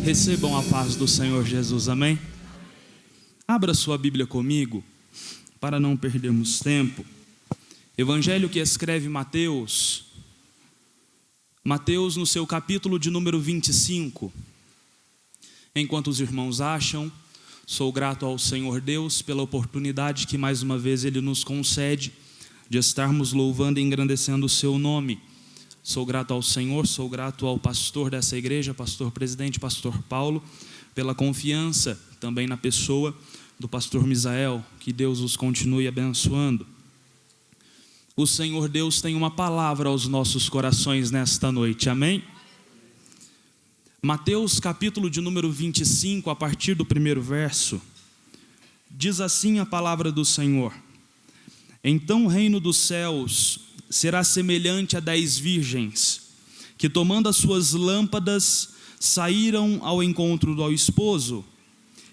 Recebam a paz do Senhor Jesus, amém? Abra sua Bíblia comigo, para não perdermos tempo. Evangelho que escreve Mateus no seu capítulo de número 25. Enquanto os irmãos acham, sou grato ao Senhor Deus pela oportunidade que mais uma vez Ele nos concede de estarmos louvando e engrandecendo o seu nome. Sou grato ao Senhor, sou grato ao pastor dessa igreja, pastor presidente, pastor Paulo, pela confiança também na pessoa do pastor Misael. Que Deus os continue abençoando. O Senhor Deus tem uma palavra aos nossos corações nesta noite, amém? Mateus capítulo de número 25, a partir do primeiro verso, diz assim a palavra do Senhor: Então o reino dos céus será semelhante a 10 virgens, que tomando as suas lâmpadas, saíram ao encontro do esposo,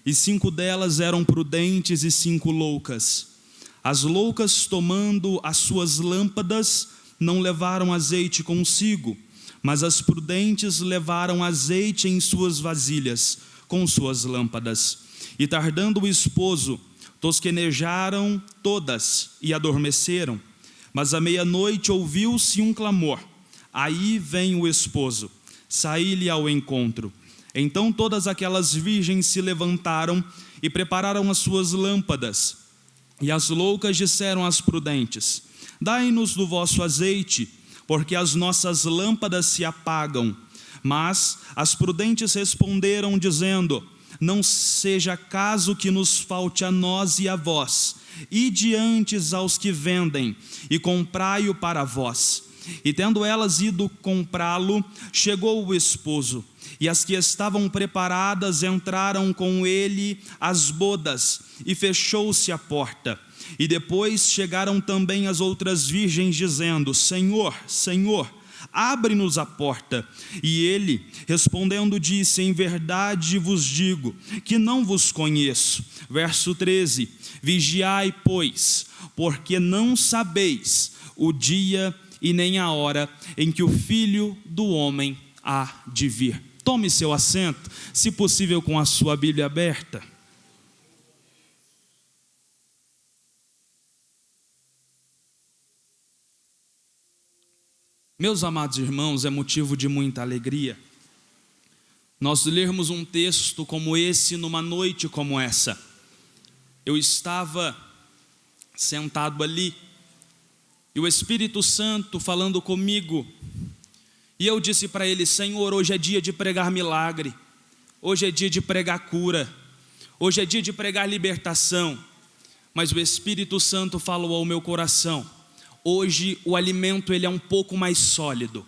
e 5 delas eram prudentes e 5 loucas. As loucas, tomando as suas lâmpadas, não levaram azeite consigo, mas as prudentes levaram azeite em suas vasilhas, com suas lâmpadas. E tardando o esposo, tosquenejaram todas e adormeceram. Mas à meia-noite ouviu-se um clamor: aí vem o esposo, saí-lhe ao encontro. Então todas aquelas virgens se levantaram e prepararam as suas lâmpadas. E as loucas disseram às prudentes: dai-nos do vosso azeite, porque as nossas lâmpadas se apagam. Mas as prudentes responderam dizendo: não seja caso que nos falte a nós e a vós. Ide antes aos que vendem, e comprai-o para vós. E tendo elas ido comprá-lo, chegou o esposo, e as que estavam preparadas entraram com ele às bodas, e fechou-se a porta. E depois chegaram também as outras virgens, dizendo: Senhor, Senhor, abre-nos a porta. E ele, respondendo, disse: em verdade vos digo, que não vos conheço. Verso 13: vigiai, pois, porque não sabeis o dia e nem a hora em que o Filho do Homem há de vir. Tome seu assento, se possível com a sua Bíblia aberta. Meus amados irmãos, é motivo de muita alegria nós lermos um texto como esse numa noite como essa. Eu estava sentado ali e o Espírito Santo falando comigo, e eu disse para ele: Senhor, hoje é dia de pregar milagre, hoje é dia de pregar cura, hoje é dia de pregar libertação. Mas o Espírito Santo falou ao meu coração: hoje o alimento ele é um pouco mais sólido,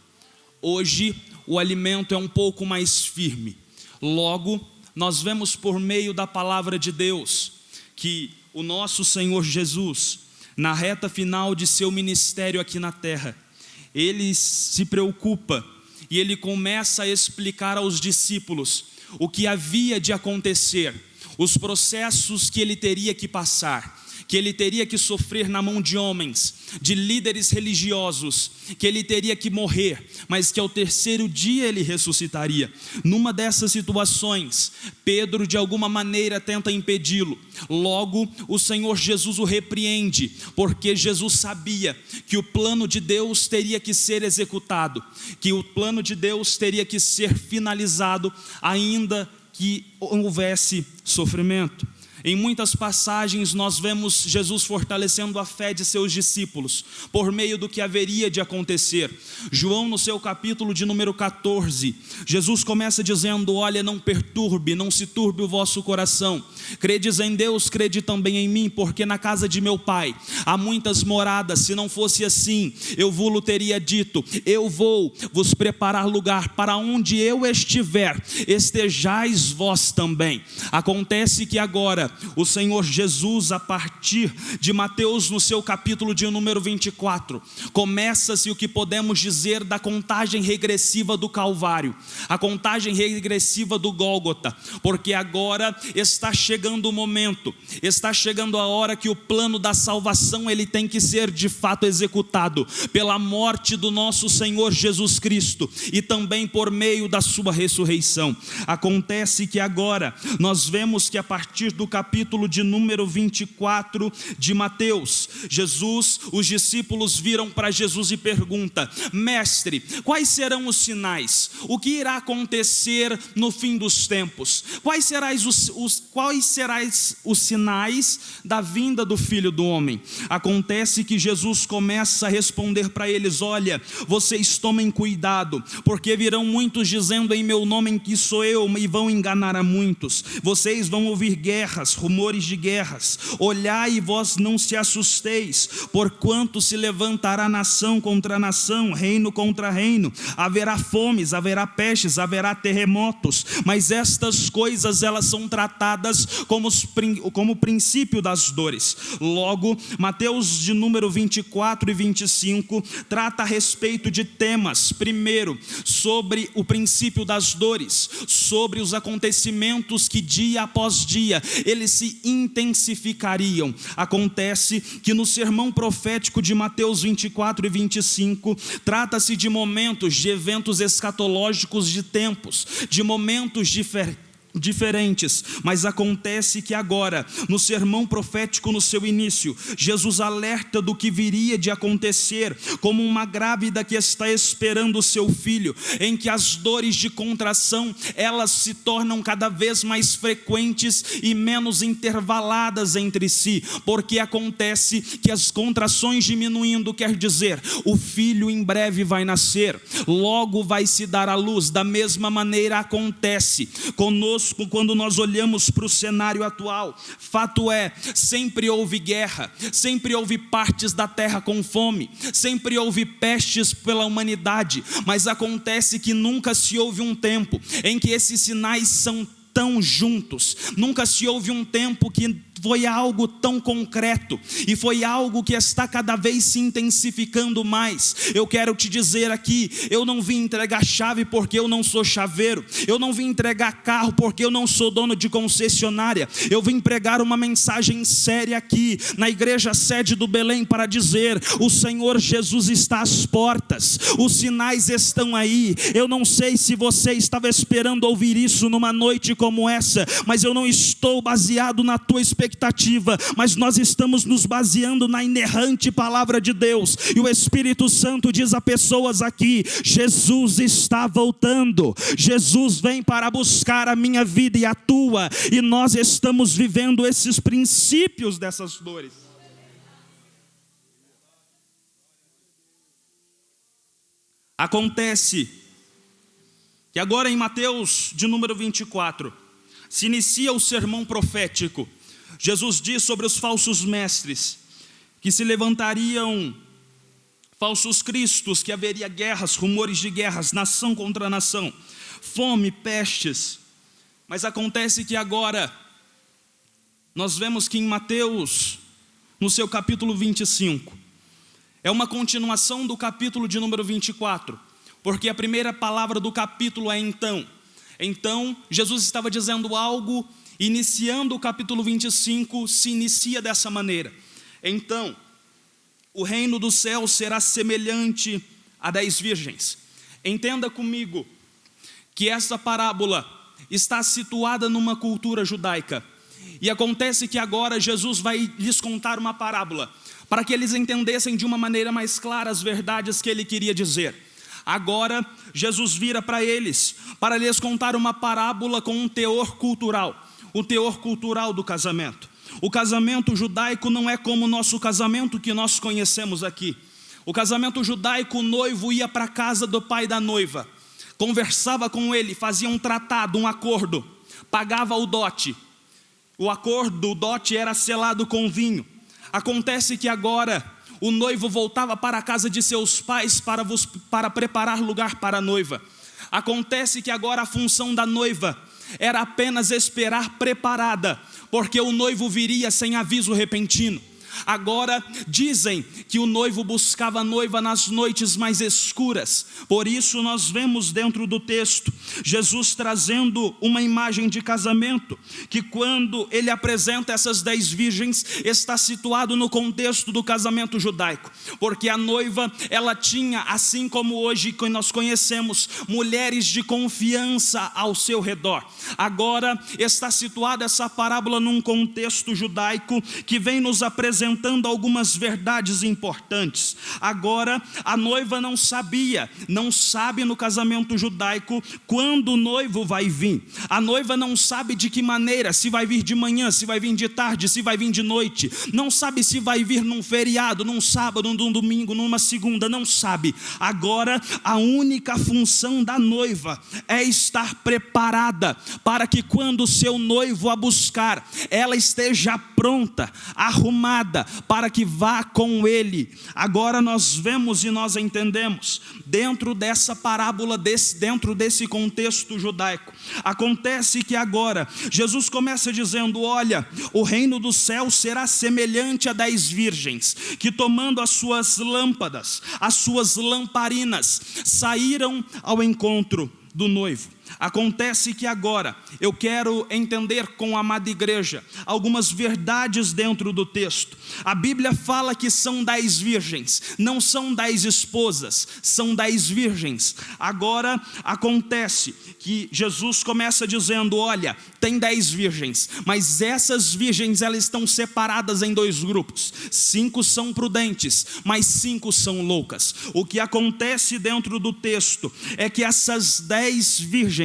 hoje o alimento é um pouco mais firme. Logo, nós vemos por meio da palavra de Deus que o nosso Senhor Jesus, na reta final de seu ministério aqui na terra, ele se preocupa e ele começa a explicar aos discípulos o que havia de acontecer, os processos que ele teria que passar, que ele teria que sofrer na mão de homens, de líderes religiosos, que ele teria que morrer, mas que ao terceiro dia ele ressuscitaria. Numa dessas situações, Pedro de alguma maneira tenta impedi-lo. Logo, o Senhor Jesus o repreende, porque Jesus sabia que o plano de Deus teria que ser executado, que o plano de Deus teria que ser finalizado, ainda que houvesse sofrimento. Em muitas passagens nós vemos Jesus fortalecendo a fé de seus discípulos por meio do que haveria de acontecer. João, no seu capítulo de número 14, Jesus começa dizendo: olha, não se turbe o vosso coração. Credes em Deus, crede também em mim, porque na casa de meu Pai há muitas moradas. Se não fosse assim, eu vos teria dito: eu vou vos preparar lugar, para onde eu estiver, estejais vós também. Acontece que agora o Senhor Jesus, a partir de Mateus, no seu capítulo de número 24, começa-se o que podemos dizer da contagem regressiva do Calvário, a contagem regressiva do Gólgota, porque agora está chegando o momento, está chegando a hora que o plano da salvação ele tem que ser de fato executado, pela morte do nosso Senhor Jesus Cristo, e também por meio da sua ressurreição. Acontece que agora nós vemos que a partir do capítulo de número 24 de Mateus, os discípulos viram para Jesus e perguntam: mestre, quais serão os sinais? O que irá acontecer no fim dos tempos? Quais serão os sinais da vinda do Filho do Homem? Acontece que Jesus começa a responder para eles: olha, vocês tomem cuidado, porque virão muitos dizendo em meu nome que sou eu, e vão enganar a muitos. Vocês vão ouvir guerras, rumores de guerras. Olhai e vós não se assusteis, porquanto se levantará nação contra nação, reino contra reino. Haverá fomes, haverá pestes, haverá terremotos, mas estas coisas elas são tratadas como o princípio das dores. Logo, Mateus de número 24 e 25 trata a respeito de temas. Primeiro, sobre o princípio das dores, sobre os acontecimentos que dia após dia eles se intensificariam. Acontece que no sermão profético de Mateus 24 e 25 trata-se de momentos, de eventos escatológicos, de tempos, de momentos diferentes, mas acontece que agora, no sermão profético no seu início, Jesus alerta do que viria de acontecer, como uma grávida que está esperando o seu filho, em que as dores de contração, elas se tornam cada vez mais frequentes e menos intervaladas entre si, porque acontece que as contrações diminuindo, quer dizer, o filho em breve vai nascer, logo vai se dar à luz. Da mesma maneira acontece conosco quando nós olhamos para o cenário atual. Fato é, sempre houve guerra, sempre houve partes da terra com fome, sempre houve pestes pela humanidade, mas acontece que nunca se houve um tempo em que esses sinais são tão juntos, nunca se houve um tempo que foi algo tão concreto, e foi algo que está cada vez se intensificando mais. Eu quero te dizer aqui, eu não vim entregar chave porque eu não sou chaveiro, eu não vim entregar carro porque eu não sou dono de concessionária, eu vim pregar uma mensagem séria aqui, na igreja sede do Belém, para dizer: o Senhor Jesus está às portas, os sinais estão aí. Eu não sei se você estava esperando ouvir isso numa noite como essa, mas eu não estou baseado na tua expectativa, mas nós estamos nos baseando na inerrante palavra de Deus, e o Espírito Santo diz a pessoas aqui: Jesus está voltando, Jesus vem para buscar a minha vida e a tua, e nós estamos vivendo esses princípios dessas dores. Acontece que agora em Mateus de número 24 se inicia o sermão profético. Jesus diz sobre os falsos mestres, que se levantariam falsos cristos, que haveria guerras, rumores de guerras, nação contra nação, fome, pestes. Mas acontece que agora nós vemos que em Mateus, no seu capítulo 25, é uma continuação do capítulo de número 24, porque a primeira palavra do capítulo é então. Então Jesus estava dizendo algo. Iniciando o capítulo 25, se inicia dessa maneira: então, o reino dos céus será semelhante a 10 virgens. Entenda comigo que essa parábola está situada numa cultura judaica, e acontece que agora Jesus vai lhes contar uma parábola, para que eles entendessem de uma maneira mais clara as verdades que ele queria dizer. Agora Jesus vira para eles, para lhes contar uma parábola com um teor cultural, o teor cultural do casamento. O casamento judaico não é como o nosso casamento que nós conhecemos aqui. O casamento judaico, o noivo ia para a casa do pai da noiva, conversava com ele, fazia um tratado, um acordo, pagava o dote. O acordo, o dote era selado com vinho. Acontece que agora o noivo voltava para a casa de seus pais para preparar lugar para a noiva. Acontece que agora a função da noiva era apenas esperar preparada, porque o noivo viria sem aviso repentino. Agora dizem que o noivo buscava a noiva nas noites mais escuras. Por isso nós vemos dentro do texto Jesus trazendo uma imagem de casamento, que quando ele apresenta essas 10 virgens, está situado no contexto do casamento judaico, porque a noiva, ela tinha, assim como hoje que nós conhecemos, mulheres de confiança ao seu redor. Agora está situada essa parábola num contexto judaico que vem nos apresentando algumas verdades importantes. Agora, a noiva não sabe no casamento judaico quando o noivo vai vir. A noiva não sabe de que maneira, se vai vir de manhã, se vai vir de tarde, se vai vir de noite. Não sabe se vai vir num feriado, num sábado, num domingo, numa segunda, não sabe. Agora, a única função da noiva é estar preparada para que quando o seu noivo a buscar, ela esteja pronta, arrumada, para que vá com ele. Agora nós vemos e nós entendemos, dentro dessa parábola, dentro desse contexto judaico, acontece que agora Jesus começa dizendo: olha, o reino dos céus será semelhante a 10 virgens, que tomando as suas lâmpadas, as suas lamparinas, saíram ao encontro do noivo. Acontece que agora eu quero entender com a amada igreja algumas verdades dentro do texto. A Bíblia fala que são 10 virgens, não são 10 esposas, são 10 virgens. Agora acontece que Jesus começa dizendo: olha, tem 10 virgens, mas essas virgens, elas estão separadas em 2 grupos. 5 são prudentes, mas 5 são loucas. O que acontece dentro do texto é que essas 10 virgens,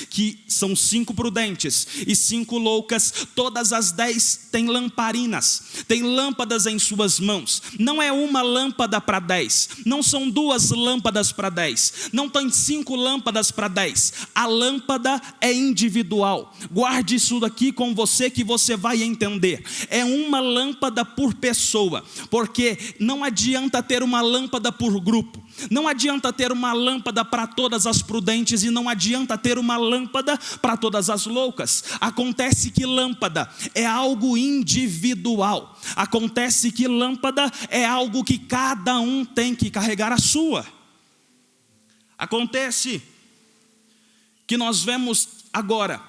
que são 5 prudentes e 5 loucas, todas as 10 têm lamparinas, têm lâmpadas em suas mãos. Não é uma lâmpada para 10, não são 2 lâmpadas para 10, não tem 5 lâmpadas para 10. A lâmpada é individual. Guarde isso daqui com você, que você vai entender. É uma lâmpada por pessoa, porque não adianta ter uma lâmpada por grupo. Não adianta ter uma lâmpada para todas as prudentes e não adianta ter uma lâmpada para todas as loucas. Acontece que lâmpada é algo individual. Acontece que lâmpada é algo que cada um tem que carregar a sua. Acontece que nós vemos agora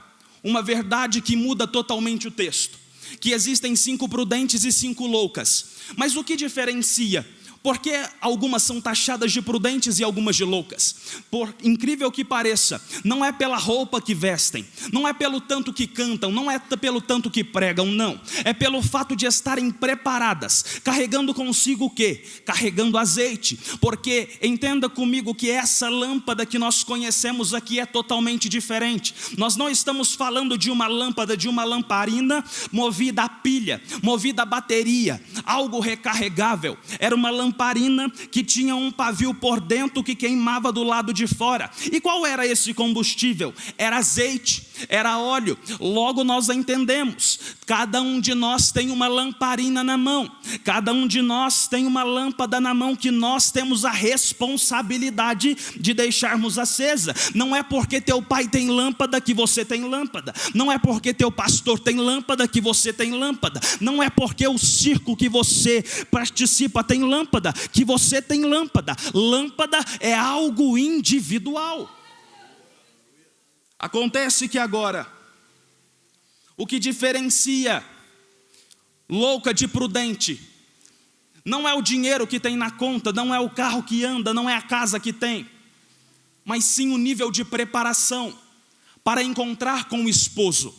uma verdade que muda totalmente o texto, que existem 5 prudentes e 5 loucas. Mas o que diferencia? Porque algumas são taxadas de prudentes e algumas de loucas. Por incrível que pareça, não é pela roupa que vestem, não é pelo tanto que cantam, não é pelo tanto que pregam, não. É pelo fato de estarem preparadas, carregando consigo o quê? Carregando azeite. Porque entenda comigo que essa lâmpada que nós conhecemos aqui é totalmente diferente. Nós não estamos falando de uma lâmpada, de uma lamparina movida a pilha, movida a bateria, algo recarregável. Era uma lamparina que tinha um pavio por dentro que queimava do lado de fora. E qual era esse combustível? Era azeite, era óleo. Logo nós entendemos, cada um de nós tem uma lamparina na mão, cada um de nós tem uma lâmpada na mão que nós temos a responsabilidade de deixarmos acesa. Não é porque teu pai tem lâmpada que você tem lâmpada, não é porque teu pastor tem lâmpada que você tem lâmpada, não é porque o circo que você participa tem lâmpada que você tem lâmpada. Lâmpada é algo individual. Acontece que agora, o que diferencia louca de prudente não é o dinheiro que tem na conta, não é o carro que anda, não é a casa que tem, mas sim o nível de preparação para encontrar com o esposo.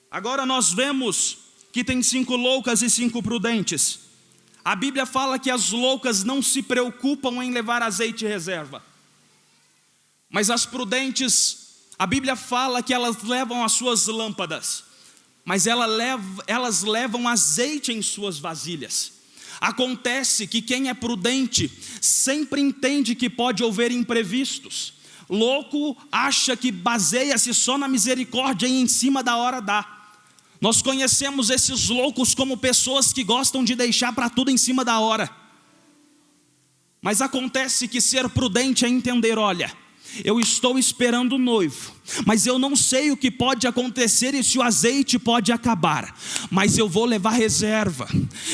Agora nós vemos que tem 5 loucas e 5 prudentes. A Bíblia fala que as loucas não se preocupam em levar azeite reserva, mas as prudentes, a Bíblia fala que elas levam as suas lâmpadas, mas elas levam azeite em suas vasilhas. Acontece que quem é prudente sempre entende que pode haver imprevistos. Louco acha que baseia-se só na misericórdia e em cima da hora dá. Nós conhecemos esses loucos como pessoas que gostam de deixar para tudo em cima da hora. Mas acontece que ser prudente é entender: olha, eu estou esperando o noivo, mas eu não sei o que pode acontecer e se o azeite pode acabar, mas eu vou levar reserva.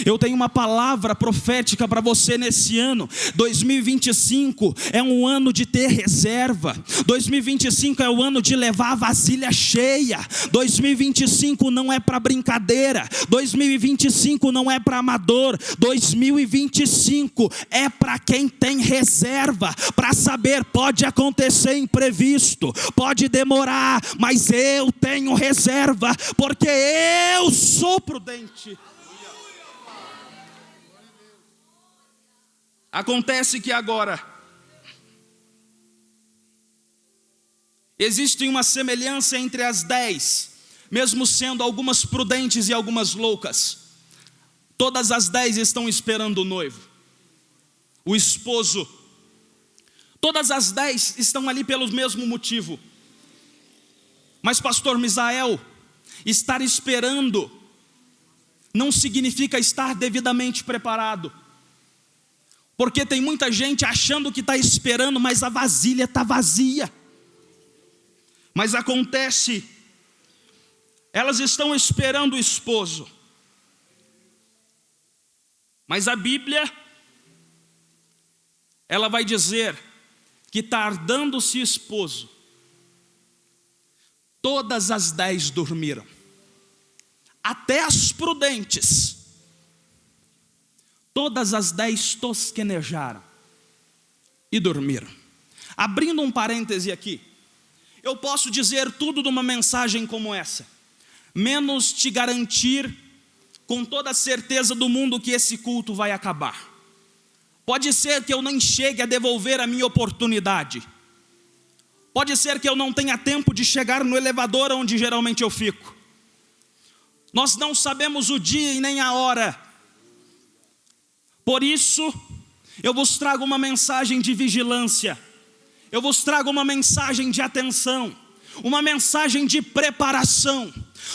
Eu tenho uma palavra profética para você nesse ano. 2025 é um ano de ter reserva. 2025 é o ano de levar a vasilha cheia. 2025 não é para brincadeira. 2025 não é para amador. 2025 é para quem tem reserva, para saber, pode acontecer imprevisto, pode demorar, mas eu tenho reserva, porque eu sou prudente. Acontece que agora existe uma semelhança entre as 10, mesmo sendo algumas prudentes e algumas loucas. Todas as 10 estão esperando o noivo, o esposo. Todas as 10 estão ali pelo mesmo motivo. Mas pastor Misael, estar esperando não significa estar devidamente preparado. Porque tem muita gente achando que está esperando, mas a vasilha está vazia. Mas acontece, elas estão esperando o esposo. Mas a Bíblia, ela vai dizer que tardando-se esposo, todas as 10 dormiram, até as prudentes. Todas as 10 tosquenejaram e dormiram. Abrindo um parêntese aqui, eu posso dizer tudo de uma mensagem como essa, menos te garantir com toda a certeza do mundo que esse culto vai acabar. Pode ser que eu nem chegue a devolver a minha oportunidade. Pode ser que eu não tenha tempo de chegar no elevador onde geralmente eu fico. Nós não sabemos o dia e nem a hora. Por isso, eu vos trago uma mensagem de vigilância. Eu vos trago uma mensagem de atenção, uma mensagem de preparação.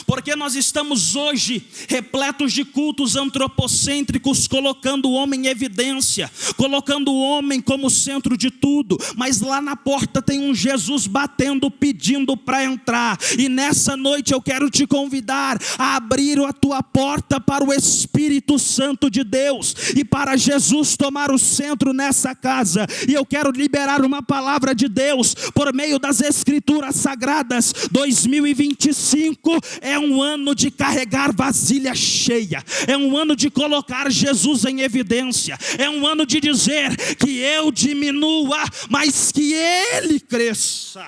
Porque nós estamos hoje repletos de cultos antropocêntricos, colocando o homem em evidência, colocando o homem como centro de tudo, mas lá na porta tem um Jesus batendo, pedindo para entrar. E nessa noite eu quero te convidar a abrir a tua porta para o Espírito Santo de Deus e para Jesus tomar o centro nessa casa. E eu quero liberar uma palavra de Deus por meio das Escrituras Sagradas. 2025 é um ano de carregar vasilha cheia, é um ano de colocar Jesus em evidência, é um ano de dizer que eu diminua, mas que Ele cresça.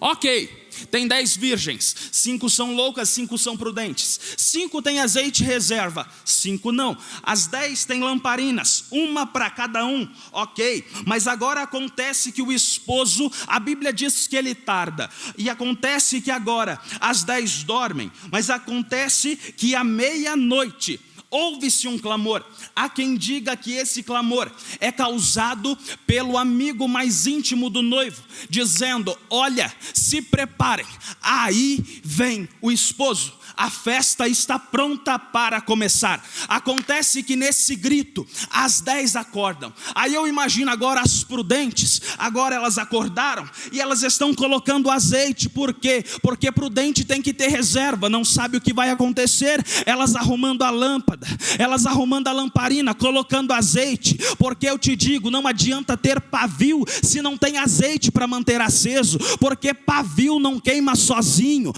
Ok, tem 10 virgens, 5 são loucas, 5 são prudentes, 5 têm azeite reserva, 5 não. As 10 têm lamparinas, uma para cada um, ok. Mas agora acontece que o esposo, a Bíblia diz que ele tarda. E acontece que agora as 10 dormem, mas acontece que à meia-noite ouve-se um clamor. Há quem diga que esse clamor é causado pelo amigo mais íntimo do noivo, dizendo: olha, se preparem, aí vem o esposo. A festa está pronta para começar. Acontece que nesse grito, as 10 acordam. Aí eu imagino agora as prudentes, agora elas acordaram e elas estão colocando azeite. Por quê? Porque prudente tem que ter reserva, não sabe o que vai acontecer. Elas arrumando a lâmpada, elas arrumando a lamparina, colocando azeite. Porque eu te digo, não adianta ter pavio se não tem azeite para manter aceso. Porque pavio não queima sozinho,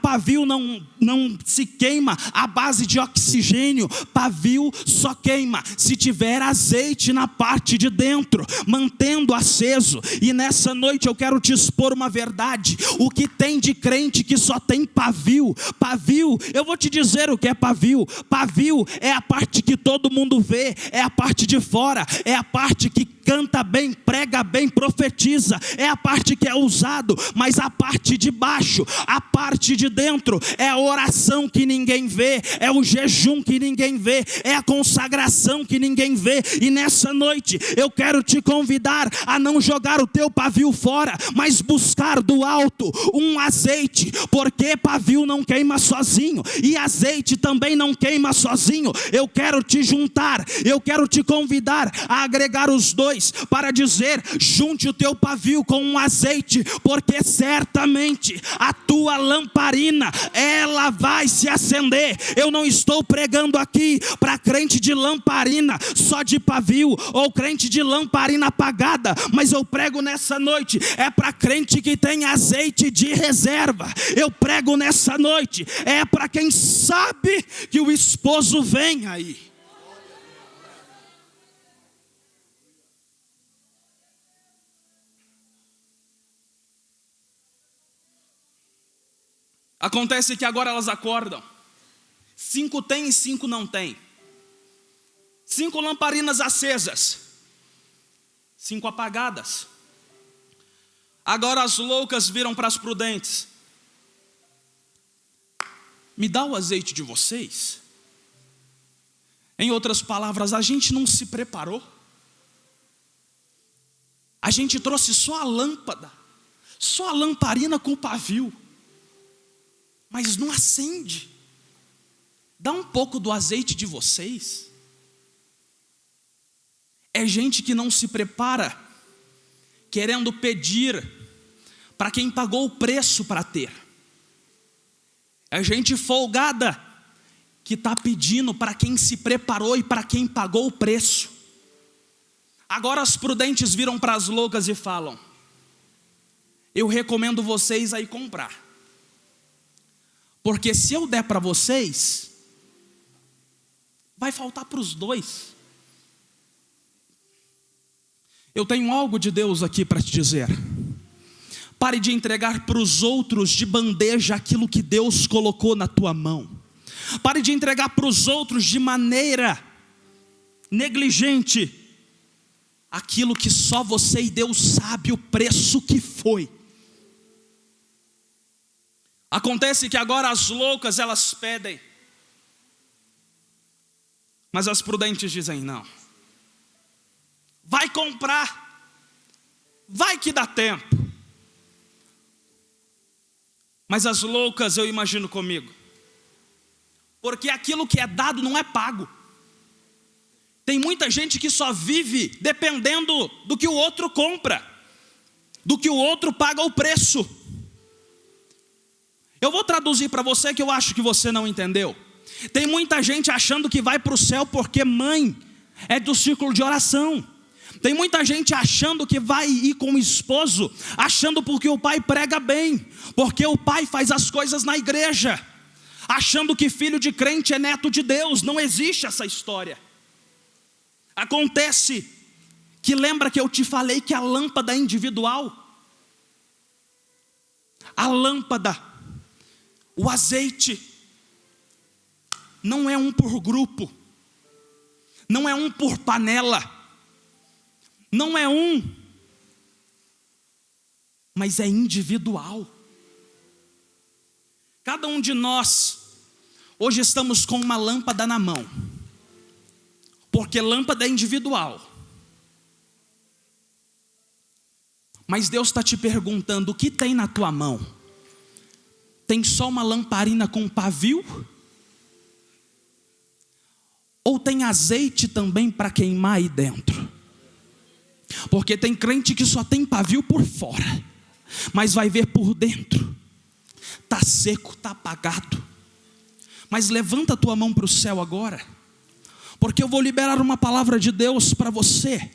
pavio não se queima à base de oxigênio. Pavio só queima se tiver azeite na parte de dentro, mantendo aceso. E nessa noite eu quero te expor uma verdade. O que tem de crente que só tem pavio? Pavio, eu vou te dizer o que é pavio. Pavio é a parte que todo mundo vê, é a parte de fora, é a parte que canta bem, prega bem, profetiza, é a parte que é usado. Mas a parte de baixo, a parte de dentro, é a oração que ninguém vê, é o jejum que ninguém vê, é a consagração que ninguém vê. E nessa noite eu quero te convidar a não jogar o teu pavio fora, mas buscar do alto um azeite, porque pavio não queima sozinho e azeite também não queima sozinho. sozinho. Eu quero te juntar, eu quero te convidar a agregar os dois, para dizer: junte o teu pavio com um azeite, porque certamente a tua lamparina, ela vai se acender. Eu não estou pregando aqui para crente de lamparina só de pavio, ou crente de lamparina apagada, mas eu prego nessa noite, é para crente que tem azeite de reserva. Eu prego nessa noite, é para quem sabe que o esposo vem aí. Acontece que agora elas acordam. 5 tem e 5 não tem. 5 lamparinas acesas, 5 apagadas. Agora as loucas viram para as prudentes: me dá o azeite de vocês. Em outras palavras, a gente não se preparou. A gente trouxe só a lâmpada, só a lamparina com o pavio, mas não acende. Dá um pouco do azeite de vocês. É gente que não se prepara, querendo pedir para quem pagou o preço para ter. É gente folgada que está pedindo para quem se preparou e para quem pagou o preço. Agora as prudentes viram para as loucas e falam: eu recomendo vocês a ir comprar, porque se eu der para vocês, vai faltar para os dois. Eu tenho algo de Deus aqui para te dizer. Pare de entregar para os outros de bandeja aquilo que Deus colocou na tua mão. Pare de entregar para os outros de maneira negligente aquilo que só você e Deus sabe o preço que foi. Acontece que agora as loucas, elas pedem, mas as prudentes dizem: não, vai comprar, vai que dá tempo. Mas as loucas, eu imagino comigo, porque aquilo que é dado não é pago. Tem muita gente que só vive dependendo do que o outro compra, do que o outro paga o preço. Eu vou traduzir para você, que eu acho que você não entendeu. Tem muita gente achando que vai para o céu porque mãe é do círculo de oração. Tem muita gente achando que vai ir com o esposo, achando porque o pai prega bem, porque o pai faz as coisas na igreja, achando que filho de crente é neto de Deus. Não existe essa história. Acontece que, lembra que eu te falei que a lâmpada é individual? A lâmpada, o azeite, não é um por grupo, não é um por panela, não é um, mas é individual. Cada um de nós hoje estamos com uma lâmpada na mão, porque lâmpada é individual. Mas Deus está te perguntando: o que tem na tua mão? Tem só uma lamparina com pavio? Ou tem azeite também para queimar aí dentro? Porque tem crente que só tem pavio por fora, mas vai ver por dentro, está seco, está apagado. Mas levanta a tua mão para o céu agora, porque eu vou liberar uma palavra de Deus para você.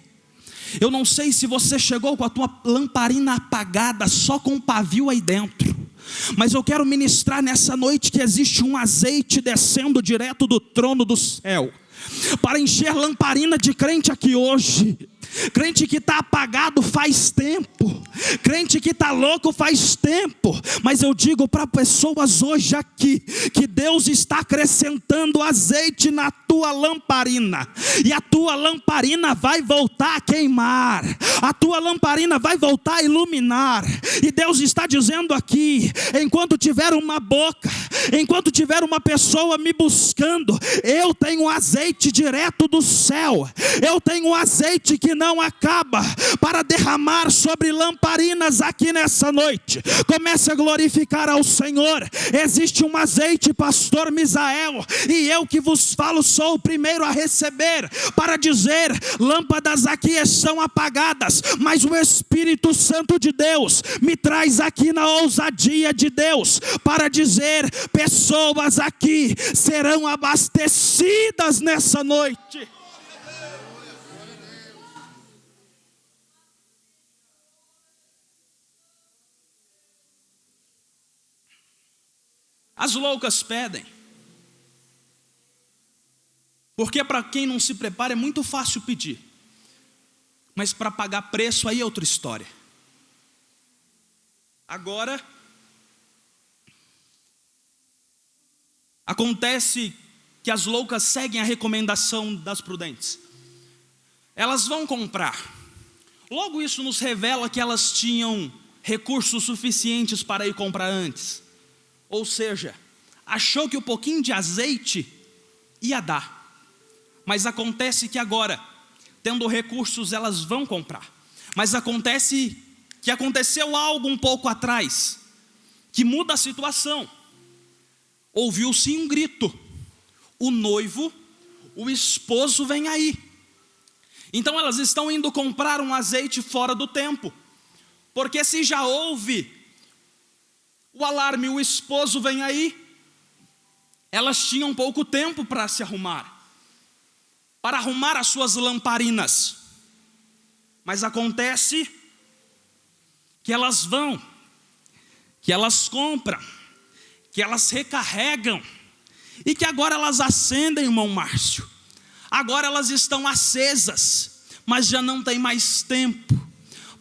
Eu não sei se você chegou com a tua lamparina apagada, só com o pavio aí dentro, mas eu quero ministrar nessa noite que existe um azeite descendo direto do trono do céu, para encher lamparina de crente aqui hoje. Crente que está apagado faz tempo, crente que está louco faz tempo, mas eu digo para pessoas hoje aqui, que Deus está acrescentando azeite na tua lamparina, e a tua lamparina vai voltar a queimar, a tua lamparina vai voltar a iluminar. E Deus está dizendo aqui: enquanto tiver uma boca, enquanto tiver uma pessoa me buscando, eu tenho azeite direto do céu, eu tenho azeite que não acaba, para derramar sobre lamparina lamparinas aqui nessa noite. Comece a glorificar ao Senhor. Existe um azeite, pastor Misael, e eu que vos falo sou o primeiro a receber, para dizer: lâmpadas aqui estão apagadas, mas o Espírito Santo de Deus me traz aqui na ousadia de Deus, para dizer: pessoas aqui serão abastecidas nessa noite. As loucas pedem, porque para quem não se prepara é muito fácil pedir, mas para pagar preço aí é outra história. Agora, acontece que as loucas seguem a recomendação das prudentes. Elas vão comprar. Logo isso nos revela que elas tinham recursos suficientes para ir comprar antes. Ou seja, achou que um pouquinho de azeite ia dar. Mas acontece que agora, tendo recursos, elas vão comprar. Mas acontece que aconteceu algo um pouco atrás, que muda a situação. Ouviu-se um grito: o noivo, o esposo vem aí. Então elas estão indo comprar um azeite fora do tempo, porque se já houve o alarme, o esposo vem aí, elas tinham pouco tempo para se arrumar, para arrumar as suas lamparinas. Mas acontece que elas vão, que elas compram, que elas recarregam, e que agora elas acendem, irmão Márcio. Agora elas estão acesas, mas já não tem mais tempo,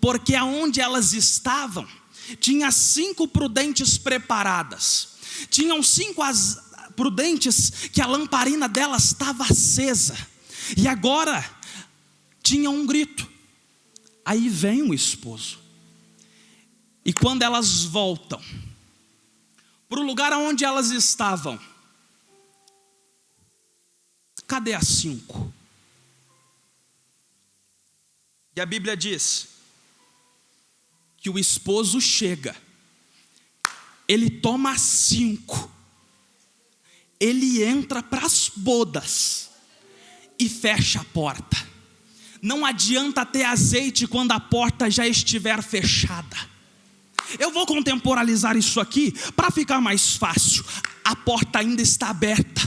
porque aonde elas estavam, tinha 5 prudentes preparadas. Tinham 5 prudentes que a lamparina delas estava acesa. E agora tinha um grito. Aí vem o esposo. E quando elas voltam para o lugar onde elas estavam, cadê as 5? E a Bíblia diz que o esposo chega, ele toma 5, ele entra para as bodas e fecha a porta. Não adianta ter azeite quando a porta já estiver fechada. Eu vou contemporalizar isso aqui para ficar mais fácil. A porta ainda está aberta,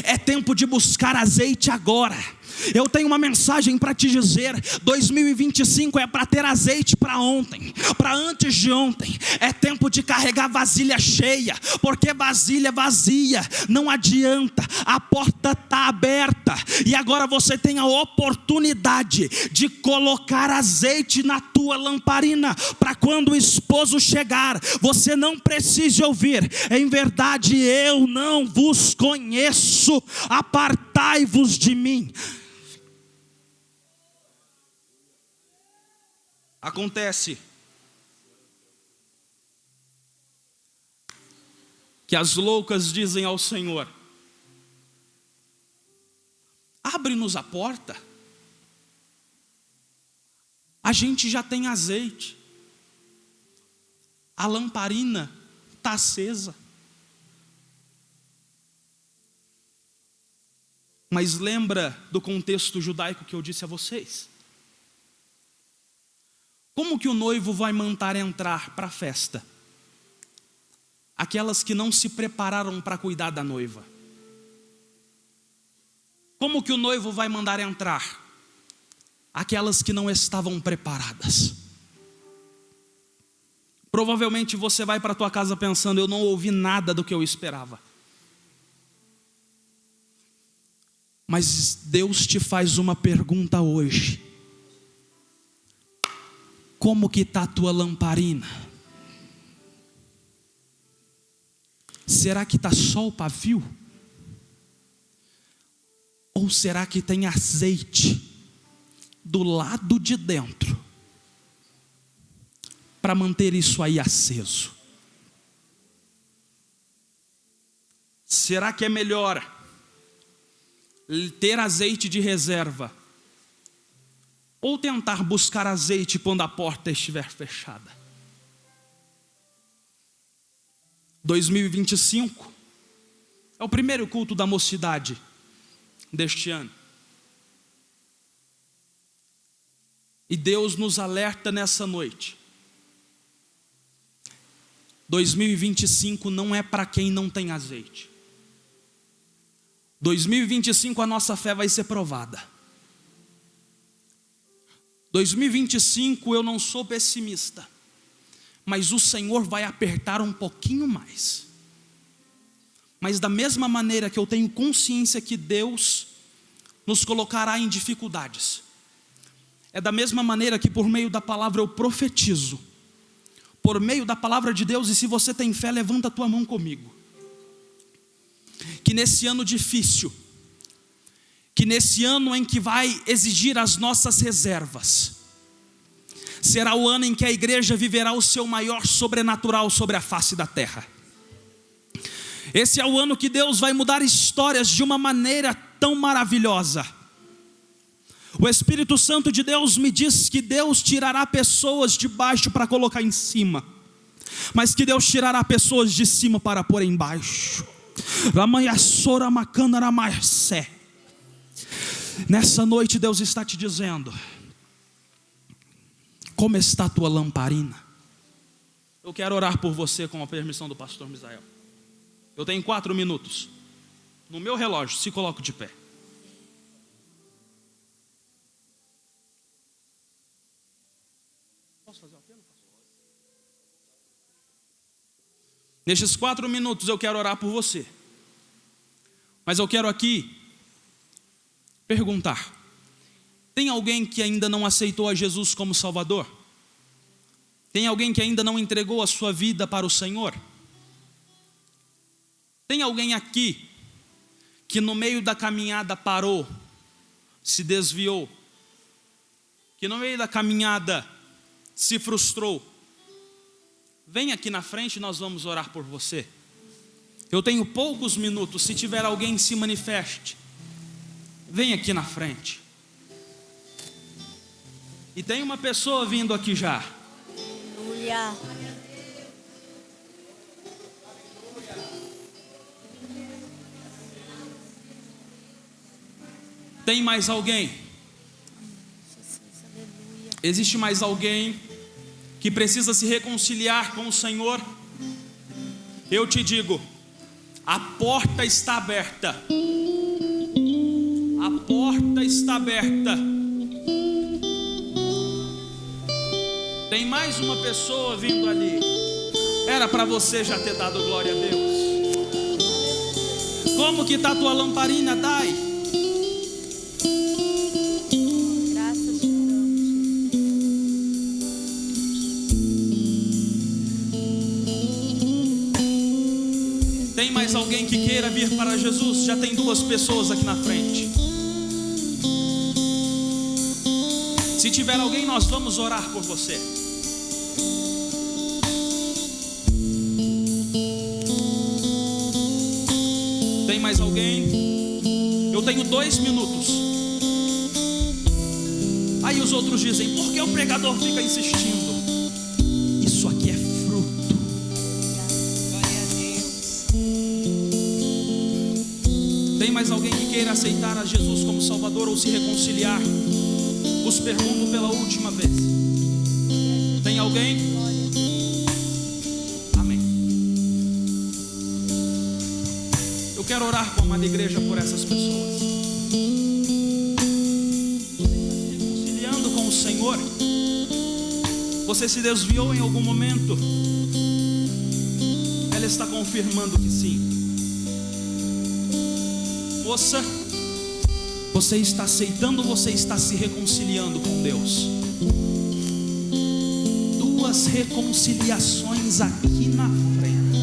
é tempo de buscar azeite agora. Eu tenho uma mensagem para te dizer: 2025 é para ter azeite para ontem, para antes de ontem. É tempo de carregar vasilha cheia, porque vasilha vazia não adianta. A porta está aberta e agora você tem a oportunidade de colocar azeite na tua lamparina, para quando o esposo chegar, você não precise ouvir: em verdade eu não vos conheço, apartai-vos de mim. Acontece que as loucas dizem ao Senhor: abre-nos a porta, a gente já tem azeite, a lamparina está acesa. Mas lembra do contexto judaico que eu disse a vocês? Como que o noivo vai mandar entrar para a festa aquelas que não se prepararam para cuidar da noiva? Como que o noivo vai mandar entrar aquelas que não estavam preparadas? Provavelmente você vai para a tua casa pensando: eu não ouvi nada do que eu esperava. Mas Deus te faz uma pergunta hoje: como que está a tua lamparina? Será que está só o pavio? Ou será que tem azeite do lado de dentro para manter isso aí aceso? Será que é melhor ter azeite de reserva ou tentar buscar azeite quando a porta estiver fechada? 2025 é o primeiro culto da mocidade deste ano. E Deus nos alerta nessa noite. 2025 não é para quem não tem azeite. 2025 a nossa fé vai ser provada. 2025 eu não sou pessimista, mas o Senhor vai apertar um pouquinho mais. Mas da mesma maneira que eu tenho consciência que Deus nos colocará em dificuldades, é da mesma maneira que por meio da palavra eu profetizo, por meio da palavra de Deus. E se você tem fé, levanta a tua mão comigo, que nesse ano difícil, que nesse ano em que vai exigir as nossas reservas, será o ano em que a igreja viverá o seu maior sobrenatural sobre a face da terra. Esse é o ano que Deus vai mudar histórias de uma maneira tão maravilhosa. O Espírito Santo de Deus me diz que Deus tirará pessoas de baixo para colocar em cima, mas que Deus tirará pessoas de cima para pôr embaixo. Nessa noite Deus está te dizendo: como está a tua lamparina? Eu quero orar por você com a permissão do pastor Misael. Eu tenho 4 minutos no meu relógio, se coloco de pé. Posso fazer o apelo, pastor? Nestes 4 minutos eu quero orar por você, mas eu quero aqui perguntar: tem alguém que ainda não aceitou a Jesus como Salvador? Tem alguém que ainda não entregou a sua vida para o Senhor? Tem alguém aqui que no meio da caminhada parou, se desviou, que no meio da caminhada se frustrou? Vem aqui na frente, nós vamos orar por você. Eu tenho poucos minutos, se tiver alguém, se manifeste. Vem aqui na frente. E tem uma pessoa vindo aqui já. Aleluia. Tem mais alguém? Existe mais alguém que precisa se reconciliar com o Senhor? Eu te digo, a porta está aberta. A porta está aberta. Tem mais uma pessoa vindo ali. Era para você já ter dado glória a Deus. Como que está a tua lamparina, Dai? Graças te damos. Tem mais alguém que queira vir para Jesus? Já tem 2 pessoas aqui na frente. Se tiver alguém, nós vamos orar por você. Tem mais alguém? Eu tenho 2 minutos. Aí os outros dizem: por que o pregador fica insistindo? Isso aqui é fruto. Glória a Deus. Tem mais alguém que queira aceitar a Jesus como Salvador ou se reconciliar? Os pergunto pela última vez. Tem alguém? Amém. Eu quero orar com a amada igreja por essas pessoas. Reconciliando com o Senhor. Você se desviou em algum momento? Ela está confirmando que sim. Moça, você está aceitando ou você está se reconciliando com Deus? 2 reconciliações aqui na frente.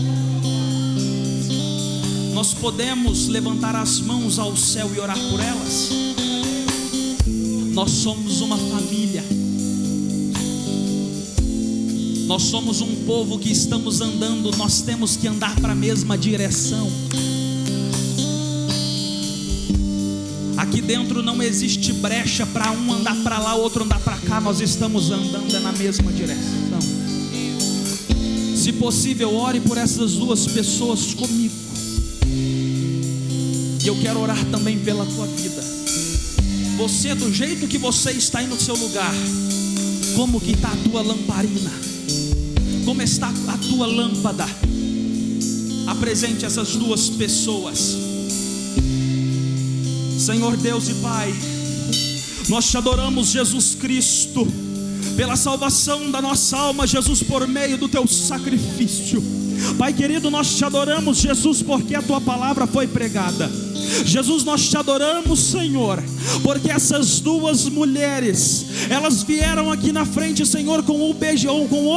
Nós podemos levantar as mãos ao céu e orar por elas. Nós somos uma família. Nós somos um povo que estamos andando, nós temos que andar para a mesma direção. Aqui dentro não existe brecha para um andar para lá, outro andar para cá. Nós estamos andando na mesma direção. Se possível, ore por essas duas pessoas comigo. E eu quero orar também pela tua vida. Você, do jeito que você está aí no seu lugar, como que está a tua lamparina? Como está a tua lâmpada? Apresente essas duas pessoas. Senhor Deus e Pai, nós te adoramos, Jesus Cristo, pela salvação da nossa alma, Jesus, por meio do teu sacrifício. Pai querido, nós te adoramos, Jesus, porque a tua palavra foi pregada. Jesus, nós te adoramos, Senhor, porque essas duas mulheres, elas vieram aqui na frente, Senhor, com o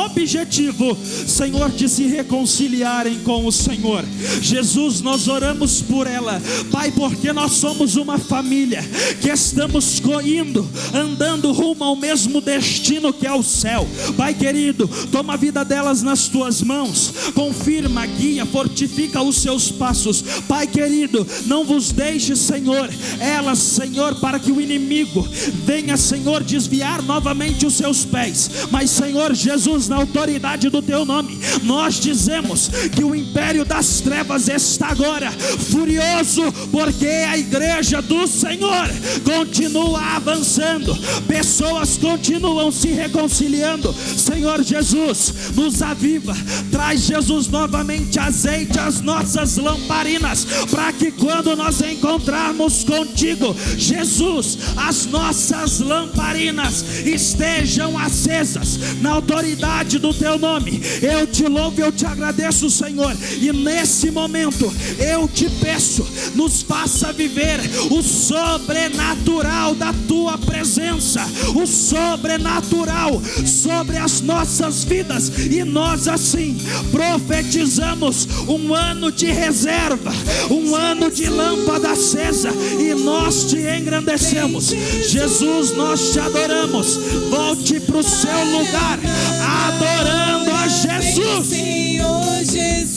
objetivo, Senhor, de se reconciliarem com o Senhor. Jesus, nós oramos por ela, Pai, porque nós somos uma família que estamos andando rumo ao mesmo destino, que é o céu. Pai querido, toma a vida delas nas tuas mãos, confirma, guia, fortifica os seus passos. Pai querido, não vos deixe, Senhor, elas, Senhor, para que o inimigo venha, Senhor, desviar novamente os seus pés. Mas, Senhor Jesus, na autoridade do teu nome, nós dizemos que o império das trevas está agora furioso, porque a igreja do Senhor continua avançando, pessoas continuam se reconciliando. Senhor Jesus, nos aviva, traz, Jesus, novamente azeite às nossas lamparinas, para que quando nós encontrarmos contigo, Jesus, as nossas lamparinas estejam acesas na autoridade do teu nome. Eu te louvo, eu te agradeço, Senhor, e nesse momento eu te peço, nos faça viver o sobrenatural da tua presença, o sobrenatural sobre as nossas vidas, e nós assim profetizamos um ano de reserva, um ano de lâmpada acesa, e nós te engrandecemos. Jesus, nós te adoramos. Volte para o seu lugar adorando a Jesus. Senhor Jesus.